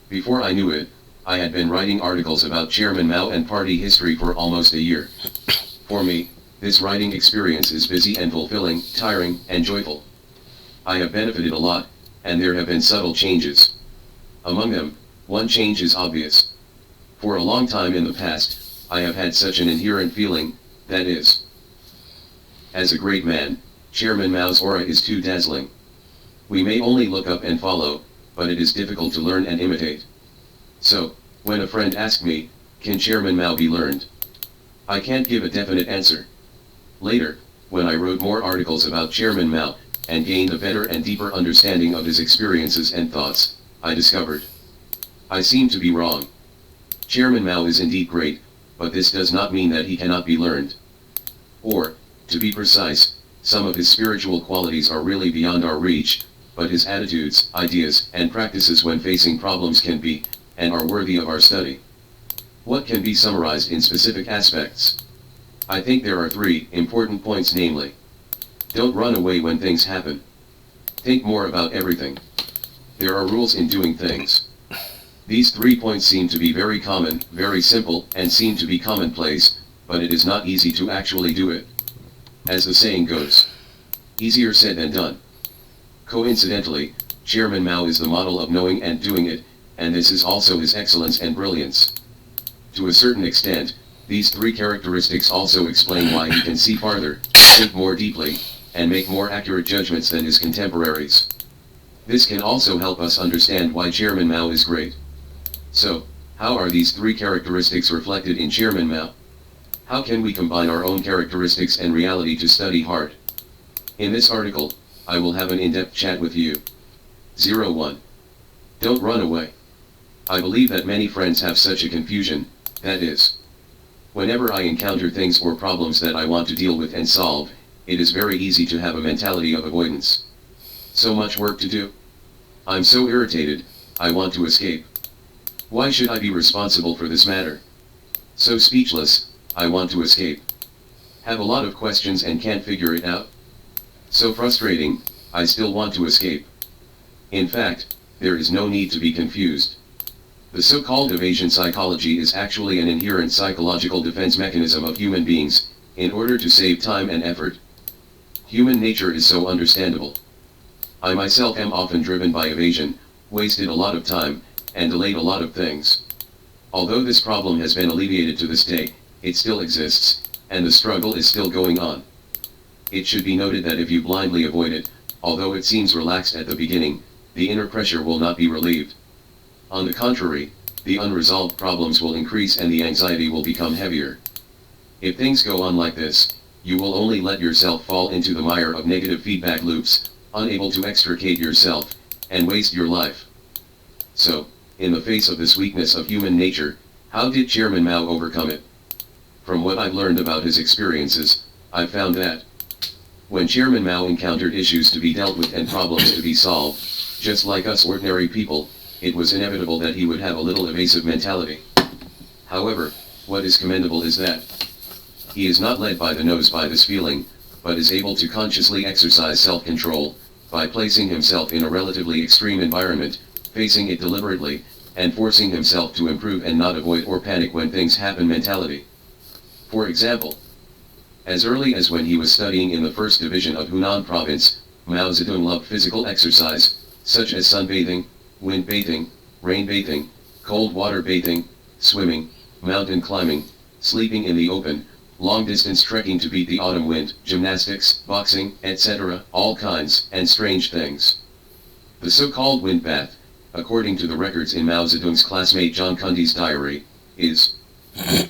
Before I knew it, I had been writing articles about Chairman Mao and party history for almost a year. For me, this writing experience is busy and fulfilling, tiring and joyful. I have benefited a lot, and there have been subtle changes. Among them, one change is obvious. For a long time in the past, I have had such an inherent feeling, that is, as a great man, Chairman Mao's aura is too dazzling. We may only look up and follow, but it is difficult to learn and imitate. So, when a friend asked me, can Chairman Mao be learned? I can't give a definite answer. Later, when I wrote more articles about Chairman Mao, and gained a better and deeper understanding of his experiences and thoughts, I discovered I seem to be wrong. Chairman Mao is indeed great, but this does not mean that he cannot be learned. Or, to be precise, some of his spiritual qualities are really beyond our reach, but his attitudes, ideas, and practices when facing problems can be, and are worthy of our study. What can be summarized in specific aspects? I think there are 3 important points, namely, don't run away when things happen. Think more about everything. There are rules in doing things. These 3 points seem to be very common, very simple, and seem to be commonplace, but it is not easy to actually do it. As the saying goes, easier said than done. Coincidentally, Chairman Mao is the model of knowing and doing it, and this is also his excellence and brilliance. To a certain extent, these 3 characteristics also explain why he can see farther, think more deeply, and make more accurate judgments than his contemporaries. This can also help us understand why Chairman Mao is great. So, how are these 3 characteristics reflected in Chairman Mao? How can we combine our own characteristics and reality to study hard? In this article, I will have an in-depth chat with you. 01. Don't run away. I believe that many friends have such a confusion, that is, whenever I encounter things or problems that I want to deal with and solve, it is very easy to have a mentality of avoidance. So much work to do. I'm so irritated, I want to escape. Why should I be responsible for this matter? So speechless, I want to escape. Have a lot of questions and can't figure it out. So frustrating, I still want to escape. In fact, there is no need to be confused. The so-called evasion psychology is actually an inherent psychological defense mechanism of human beings, in order to save time and effort. Human nature is so understandable. I myself am often driven by evasion, wasted a lot of time, and delayed a lot of things. Although this problem has been alleviated to this day, it still exists, and the struggle is still going on. It should be noted that if you blindly avoid it, although it seems relaxed at the beginning, the inner pressure will not be relieved. On the contrary, the unresolved problems will increase and the anxiety will become heavier. If things go on like this, you will only let yourself fall into the mire of negative feedback loops, unable to extricate yourself, and waste your life. So, in the face of this weakness of human nature, how did Chairman Mao overcome it? From what I've learned about his experiences, I've found that when Chairman Mao encountered issues to be dealt with and problems to be solved, just like us ordinary people, it was inevitable that he would have a little evasive mentality. However, what is commendable is that he is not led by the nose by this feeling, but is able to consciously exercise self-control, by placing himself in a relatively extreme environment, facing it deliberately, and forcing himself to improve and not avoid or panic when things happen mentality. For example, as early as when he was studying in the 1st Division of Hunan Province, Mao Zedong loved physical exercise, such as sunbathing, wind bathing, rain bathing, cold water bathing, swimming, mountain climbing, sleeping in the open, long-distance trekking to beat the autumn wind, gymnastics, boxing, etc., all kinds and strange things. The so-called wind bath, according to the records in Mao Zedong's classmate John Kundi's diary, is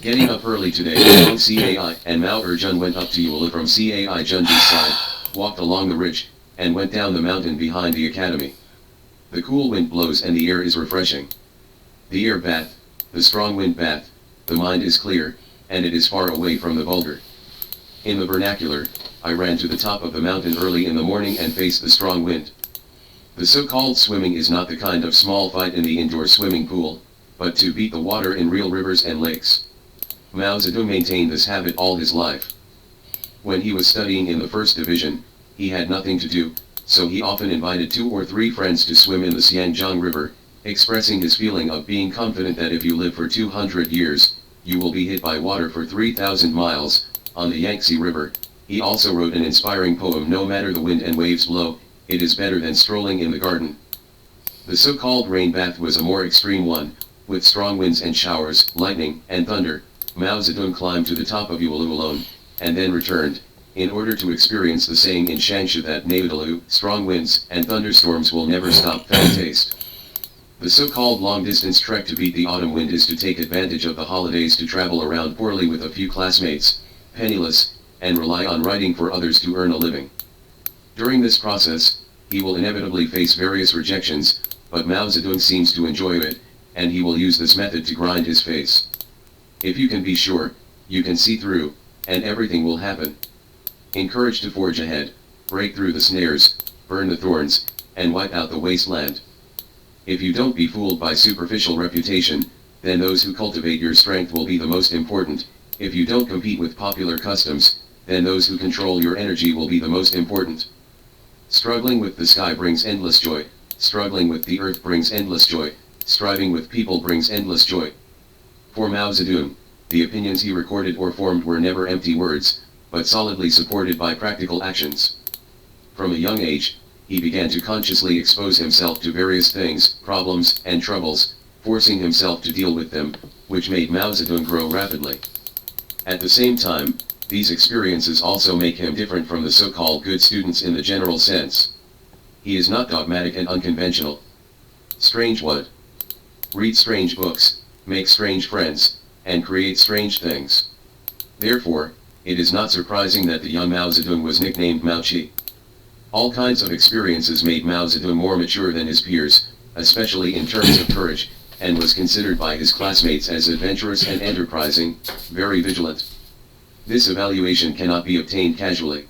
getting up early today along Cai, and Mao Erjun went up to Yula from Cai Junji's side, walked along the ridge, and went down the mountain behind the academy. The cool wind blows and the air is refreshing. The air bath, the strong wind bath, the mind is clear, and it is far away from the vulgar. In the vernacular, I ran to the top of the mountain early in the morning and faced the strong wind. The so-called swimming is not the kind of small fight in the indoor swimming pool, but to beat the water in real rivers and lakes. Mao Zedong maintained this habit all his life. When he was studying in the 1st Division, he had nothing to do, so he often invited 2 or 3 friends to swim in the Xiangjiang River, expressing his feeling of being confident that if you live for 200 years, you will be hit by water for 3,000 miles, on the Yangtze River. He also wrote an inspiring poem, "No matter the wind and waves blow, it is better than strolling in the garden." The so-called rain bath was a more extreme one, with strong winds and showers, lightning, and thunder. Mao Zedong climbed to the top of Uluru alone, and then returned, in order to experience the saying in Changsha that Nautilu, strong winds and thunderstorms will never stop fan taste. The so-called long-distance trek to beat the autumn wind is to take advantage of the holidays to travel around poorly with a few classmates, penniless, and rely on writing for others to earn a living. During this process, he will inevitably face various rejections, but Mao Zedong seems to enjoy it, and he will use this method to grind his face. If you can be sure, you can see through, and everything will happen. Encouraged to forge ahead, break through the snares, burn the thorns, and wipe out the wasteland. If you don't be fooled by superficial reputation, then those who cultivate your strength will be the most important. If you don't compete with popular customs, then those who control your energy will be the most important. Struggling with the sky brings endless joy. Struggling with the earth brings endless joy. Striving with people brings endless joy. For Mao Zedong, the opinions he recorded or formed were never empty words, but solidly supported by practical actions. From a young age, he began to consciously expose himself to various things, problems, and troubles, forcing himself to deal with them, which made Mao Zedong grow rapidly. At the same time, these experiences also make him different from the so-called good students in the general sense. He is not dogmatic and unconventional. Strange what? Read strange books, make strange friends, and create strange things. Therefore, it is not surprising that the young Mao Zedong was nicknamed Mao Chi. All kinds of experiences made Mao Zedong more mature than his peers, especially in terms of courage, and was considered by his classmates as adventurous and enterprising, very vigilant. This evaluation cannot be obtained casually.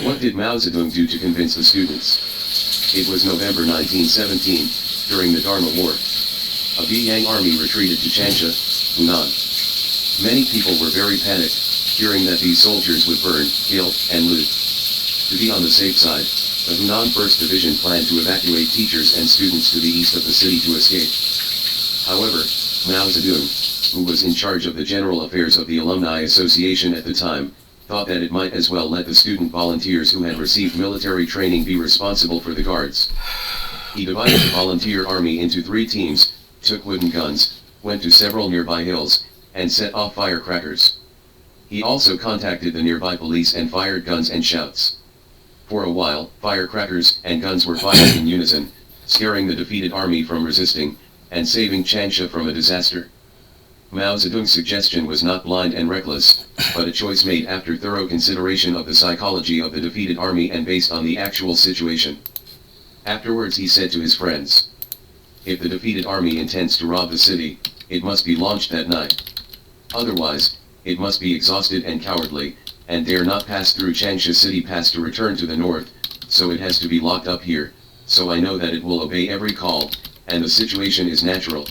What did Mao Zedong do to convince the students? It was November 1917, during the Dharma War. A Beiyang army retreated to Changsha, Hunan. Many people were very panicked, hearing that these soldiers would burn, kill, and loot. To be on the safe side, the Hunan 1st Division planned to evacuate teachers and students to the east of the city to escape. However, Mao Zedong, who was in charge of the general affairs of the Alumni Association at the time, thought that it might as well let the student volunteers who had received military training be responsible for the guards. He divided the volunteer army into 3 teams, took wooden guns, went to several nearby hills, and set off firecrackers. He also contacted the nearby police and fired guns and shouts. For a while, firecrackers and guns were fired in unison, scaring the defeated army from resisting, and saving Changsha from a disaster. Mao Zedong's suggestion was not blind and reckless, but a choice made after thorough consideration of the psychology of the defeated army and based on the actual situation. Afterwards he said to his friends, "If the defeated army intends to rob the city, it must be launched that night. Otherwise, it must be exhausted and cowardly, and dare not pass through Changsha City Pass to return to the north, so it has to be locked up here, so I know that it will obey every call, and the situation is natural."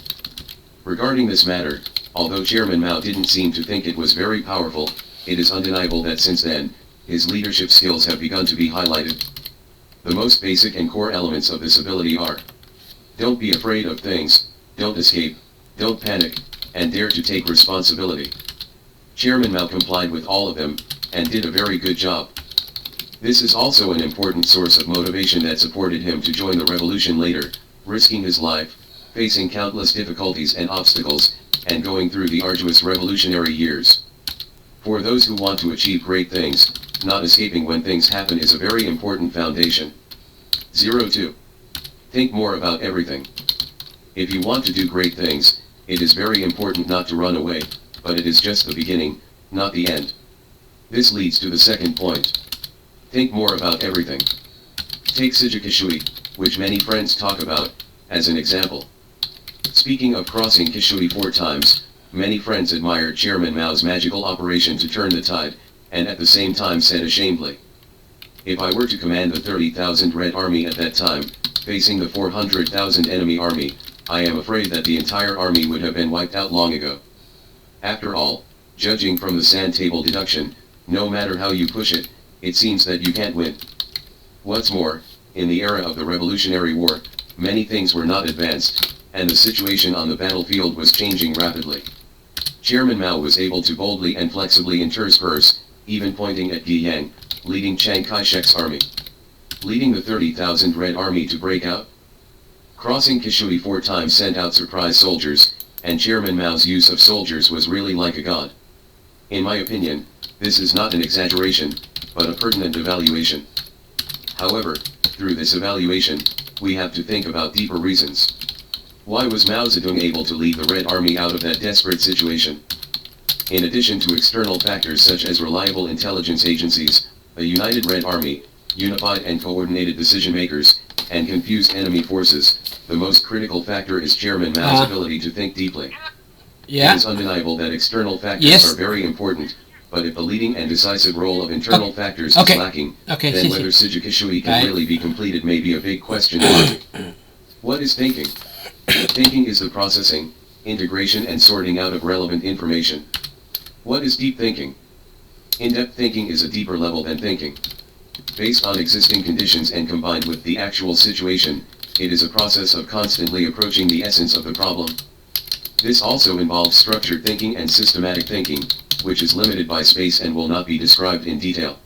Regarding this matter, although Chairman Mao didn't seem to think it was very powerful, it is undeniable that since then, his leadership skills have begun to be highlighted. The most basic and core elements of this ability are: don't be afraid of things, don't escape, don't panic, and dare to take responsibility. Chairman Mao complied with all of them, and did a very good job. This is also an important source of motivation that supported him to join the revolution later, risking his life, facing countless difficulties and obstacles, and going through the arduous revolutionary years. For those who want to achieve great things, not escaping when things happen is a very important foundation. 02. Think more about everything. If you want to do great things, it is very important not to run away, but it is just the beginning, not the end. This leads to the second point. Think more about everything. Take Shijikishui, which many friends talk about, as an example. Speaking of crossing Kishui 4 times, many friends admired Chairman Mao's magical operation to turn the tide, and at the same time said ashamedly, "If I were to command the 30,000 Red Army at that time, facing the 400,000 enemy army, I am afraid that the entire army would have been wiped out long ago." After all, judging from the sand table deduction, no matter how you push it, it seems that you can't win. What's more, in the era of the Revolutionary War, many things were not advanced. and the situation on the battlefield was changing rapidly. Chairman Mao was able to boldly and flexibly intersperse, even pointing at Guiyang, leading Chiang Kai-shek's army. Leading the 30,000 Red Army to break out. Crossing Kishui 4 times sent out surprise soldiers, and Chairman Mao's use of soldiers was really like a god. In my opinion, this is not an exaggeration, but a pertinent evaluation. However, through this evaluation, we have to think about deeper reasons. Why was Mao Zedong able to lead the Red Army out of that desperate situation? In addition to external factors such as reliable intelligence agencies, a united Red Army, unified and coordinated decision-makers, and confused enemy forces, the most critical factor is Chairman Mao's ability to think deeply. Yeah. It is undeniable that external factors Yes. are very important, but if the leading and decisive role of internal factors Okay. is lacking, Okay, then 谢谢。 whether Sijikishui can Right. really be completed may be a big question mark. What is thinking? Thinking is the processing, integration and sorting out of relevant information. What is deep thinking? In-depth thinking is a deeper level than thinking. Based on existing conditions and combined with the actual situation, it is a process of constantly approaching the essence of the problem. This also involves structured thinking and systematic thinking, which is limited by space and will not be described in detail.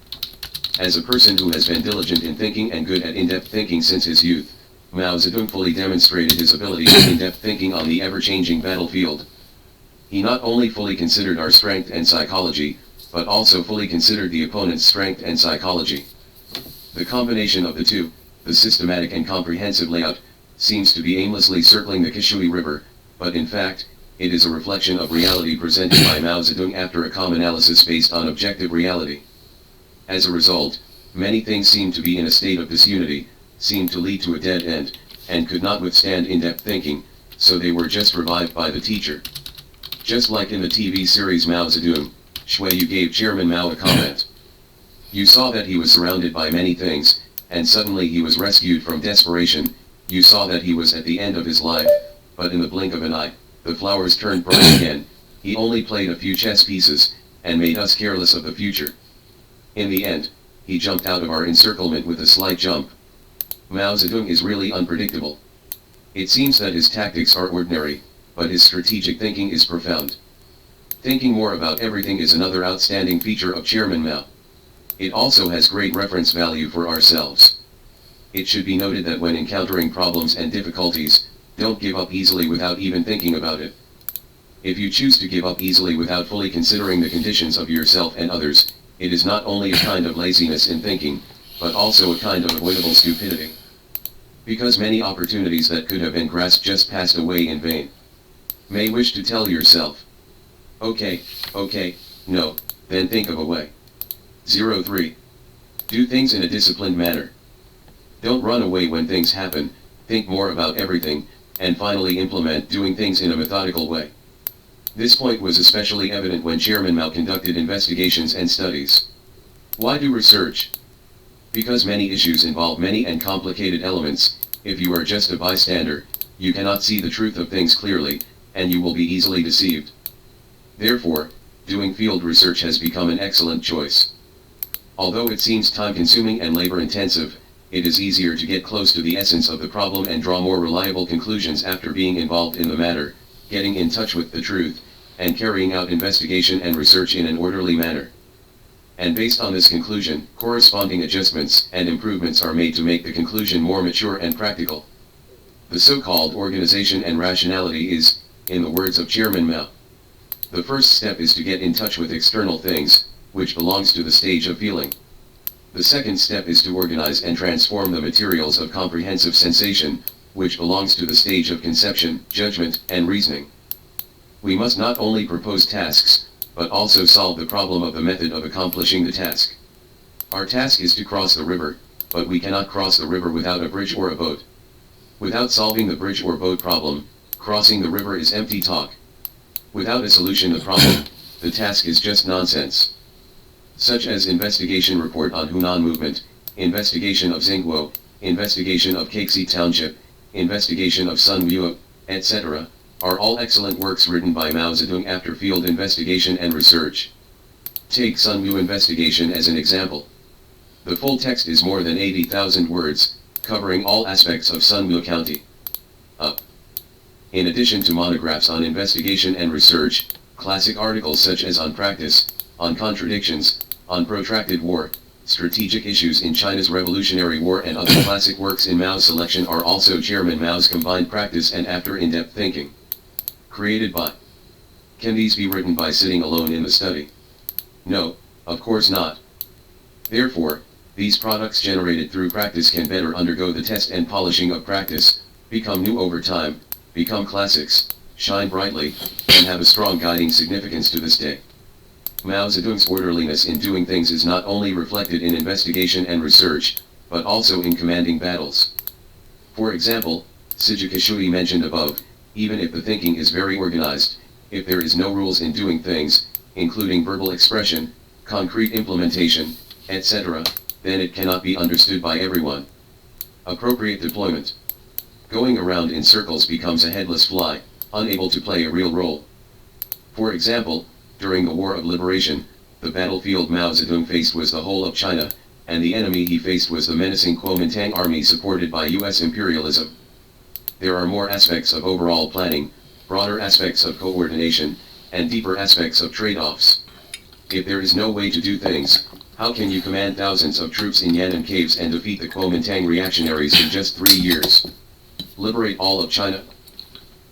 As a person who has been diligent in thinking and good at in-depth thinking since his youth, Mao Zedong fully demonstrated his ability to in-depth thinking on the ever-changing battlefield. He not only fully considered our strength and psychology, but also fully considered the opponent's strength and psychology. The combination of the two, the systematic and comprehensive layout, seems to be aimlessly circling the Kishui River, but in fact, it is a reflection of reality presented by Mao Zedong after a calm analysis based on objective reality. As a result, many things seem to be in a state of disunity, seemed to lead to a dead end, and could not withstand in-depth thinking, so they were just revived by the teacher. Just like in the TV series Mao Zedong, Shui Yu gave Chairman Mao a comment. You saw that he was surrounded by many things, and suddenly he was rescued from desperation. You saw that he was at the end of his life, but in the blink of an eye, the flowers turned bright again. He only played a few chess pieces, and made us careless of the future. In the end, he jumped out of our encirclement with a slight jump. Mao Zedong is really unpredictable. It seems that his tactics are ordinary, but his strategic thinking is profound. Thinking more about everything is another outstanding feature of Chairman Mao. It also has great reference value for ourselves. It should be noted that when encountering problems and difficulties, don't give up easily without even thinking about it. If you choose to give up easily without fully considering the conditions of yourself and others, it is not only a kind of laziness in thinking, but also a kind of avoidable stupidity. Because many opportunities that could have been grasped just passed away in vain. May wish to tell yourself, okay, no, then think of a way. 03. Do things in a disciplined manner. Don't run away when things happen, think more about everything, and finally implement doing things in a methodical way. This point was especially evident when Chairman Mao conducted investigations and studies. Why do research? Because many issues involve many and complicated elements. If you are just a bystander, you cannot see the truth of things clearly, and you will be easily deceived. Therefore, doing field research has become an excellent choice. Although it seems time-consuming and labor-intensive, it is easier to get close to the essence of the problem and draw more reliable conclusions after being involved in the matter, getting in touch with the truth, and carrying out investigation and research in an orderly manner. And based on this conclusion, corresponding adjustments and improvements are made to make the conclusion more mature and practical. The so-called organization and rationality is, in the words of Chairman Mao, the first step is to get in touch with external things, which belongs to the stage of feeling. The second step is to organize and transform the materials of comprehensive sensation, which belongs to the stage of conception, judgment, and reasoning. We must not only propose tasks, but also solve the problem of the method of accomplishing the task. Our task is to cross the river, but we cannot cross the river without a bridge or a boat. Without solving the bridge or boat problem, crossing the river is empty talk. Without a solution to the problem, the task is just nonsense. Such as investigation report on Hunan movement, investigation of Xingguo, investigation of Kexi Township, investigation of Sun Wu, etc., are all excellent works written by Mao Zedong after field investigation and research. Take Sun Wu investigation as an example. The full text is more than 80,000 words, covering all aspects of Sun Wu County. Up. In addition to monographs on investigation and research, classic articles such as on practice, on contradictions, on protracted war, strategic issues in China's Revolutionary War and other classic works in Mao's selection are also Chairman Mao's combined practice and after in-depth thinking. Created by. Can these be written by sitting alone in the study? No, of course not. Therefore, these products generated through practice can better undergo the test and polishing of practice, become new over time, become classics, shine brightly, and have a strong guiding significance to this day. Mao Zedong's orderliness in doing things is not only reflected in investigation and research, but also in commanding battles. For example, Sijika Shui mentioned above, even if the thinking is very organized, if there is no rules in doing things, including verbal expression, concrete implementation, etc., then it cannot be understood by everyone. Appropriate deployment. Going around in circles becomes a headless fly, unable to play a real role. For example, during the War of Liberation, the battlefield Mao Zedong faced was the whole of China, and the enemy he faced was the menacing Kuomintang army supported by US imperialism. There are more aspects of overall planning, broader aspects of coordination, and deeper aspects of trade-offs. If there is no way to do things, how can you command thousands of troops in Yan'an caves and defeat the Kuomintang reactionaries in just 3 years? Liberate all of China?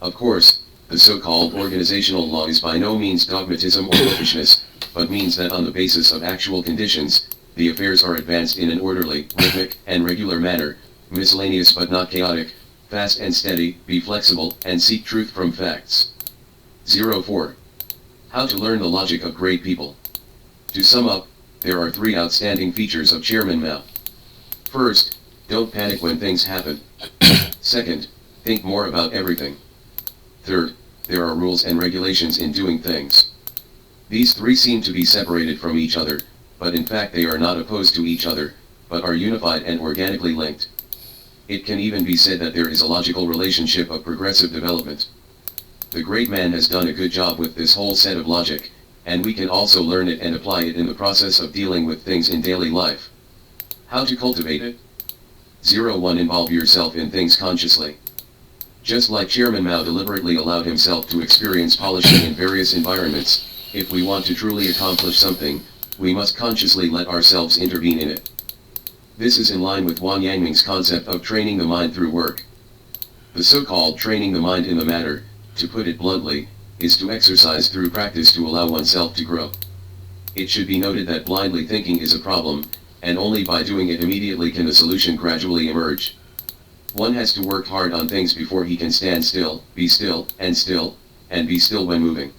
Of course, the so-called organizational law is by no means dogmatism or boorishness, but means that on the basis of actual conditions, the affairs are advanced in an orderly, rhythmic, and regular manner, miscellaneous but not chaotic, fast and steady, be flexible, and seek truth from facts. 04. How to learn the logic of great people. To sum up, there are 3 outstanding features of Chairman Mao. First, don't panic when things happen. Second, think more about everything. Third, there are rules and regulations in doing things. These 3 seem to be separated from each other, but in fact they are not opposed to each other, but are unified and organically linked. It can even be said that there is a logical relationship of progressive development. The great man has done a good job with this whole set of logic, and we can also learn it and apply it in the process of dealing with things in daily life. How to cultivate it? 01. Involve yourself in things consciously. Just like Chairman Mao deliberately allowed himself to experience polishing in various environments, if we want to truly accomplish something, we must consciously let ourselves intervene in it. This is in line with Wang Yangming's concept of training the mind through work. The so-called training the mind in the matter, to put it bluntly, is to exercise through practice to allow oneself to grow. It should be noted that blindly thinking is a problem, and only by doing it immediately can the solution gradually emerge. One has to work hard on things before he can stand still, be still, and be still when moving.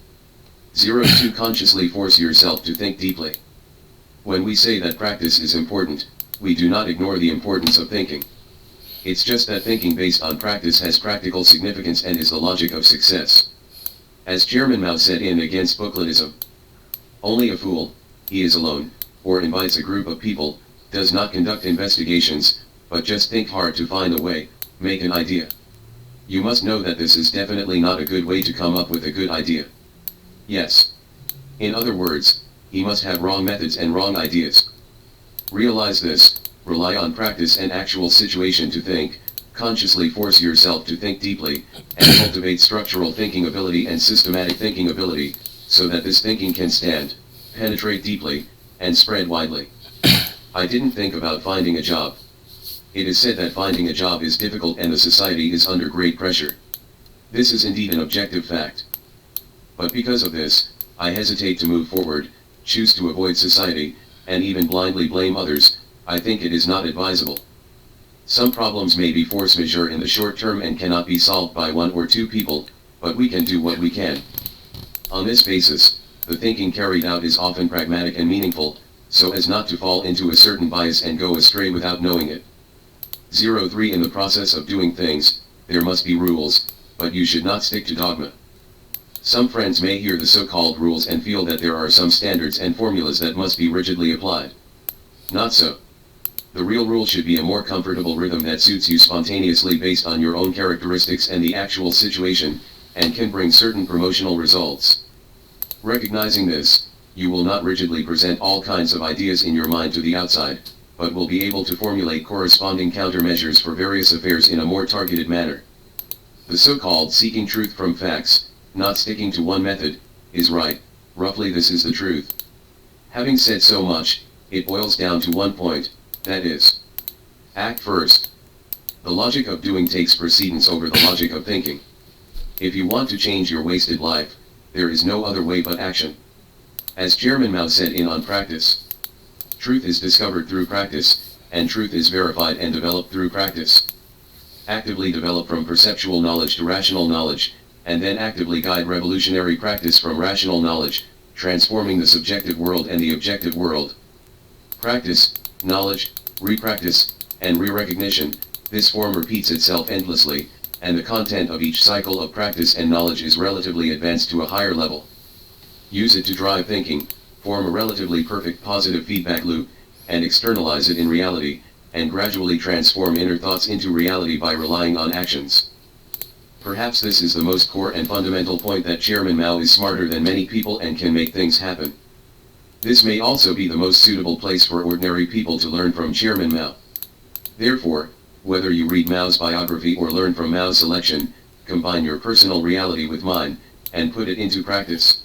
02. Consciously force yourself to think deeply. When we say that practice is important, we do not ignore the importance of thinking. It's just that thinking based on practice has practical significance and is the logic of success. As Chairman Mao said in Against Bookletism, only a fool, he is alone, or invites a group of people, does not conduct investigations, but just think hard to find a way, make an idea. You must know that this is definitely not a good way to come up with a good idea. Yes. In other words, he must have wrong methods and wrong ideas. Realize this, rely on practice and actual situation to think, consciously force yourself to think deeply, and cultivate structural thinking ability and systematic thinking ability, so that this thinking can stand, penetrate deeply, and spread widely. I didn't think about finding a job. It is said that finding a job is difficult and the society is under great pressure. This is indeed an objective fact. But because of this, I hesitate to move forward, choose to avoid society, and even blindly blame others. I think it is not advisable. Some problems may be force majeure in the short term and cannot be solved by 1 or 2 people, but we can do what we can. On this basis, the thinking carried out is often pragmatic and meaningful, so as not to fall into a certain bias and go astray without knowing it. 03. In the process of doing things, there must be rules, but you should not stick to dogma. Some friends may hear the so-called rules and feel that there are some standards and formulas that must be rigidly applied. Not so. The real rule should be a more comfortable rhythm that suits you spontaneously based on your own characteristics and the actual situation, and can bring certain promotional results. Recognizing this, you will not rigidly present all kinds of ideas in your mind to the outside, but will be able to formulate corresponding countermeasures for various affairs in a more targeted manner. The so-called seeking truth from facts, not sticking to one method, is right. Roughly this is the truth. Having said so much, it boils down to one point, that is, act first. The logic of doing takes precedence over the logic of thinking. If you want to change your wasted life, there is no other way but action. As Chairman Mao said in On Practice, truth is discovered through practice, and truth is verified and developed through practice. Actively develop from perceptual knowledge to rational knowledge, and then actively guide revolutionary practice from rational knowledge, transforming the subjective world and the objective world. Practice, knowledge, repractice, and re-recognition, this form repeats itself endlessly, and the content of each cycle of practice and knowledge is relatively advanced to a higher level. Use it to drive thinking, form a relatively perfect positive feedback loop, and externalize it in reality, and gradually transform inner thoughts into reality by relying on actions. Perhaps this is the most core and fundamental point, that Chairman Mao is smarter than many people and can make things happen. This may also be the most suitable place for ordinary people to learn from Chairman Mao. Therefore, whether you read Mao's biography or learn from Mao's selection, combine your personal reality with mine, and put it into practice.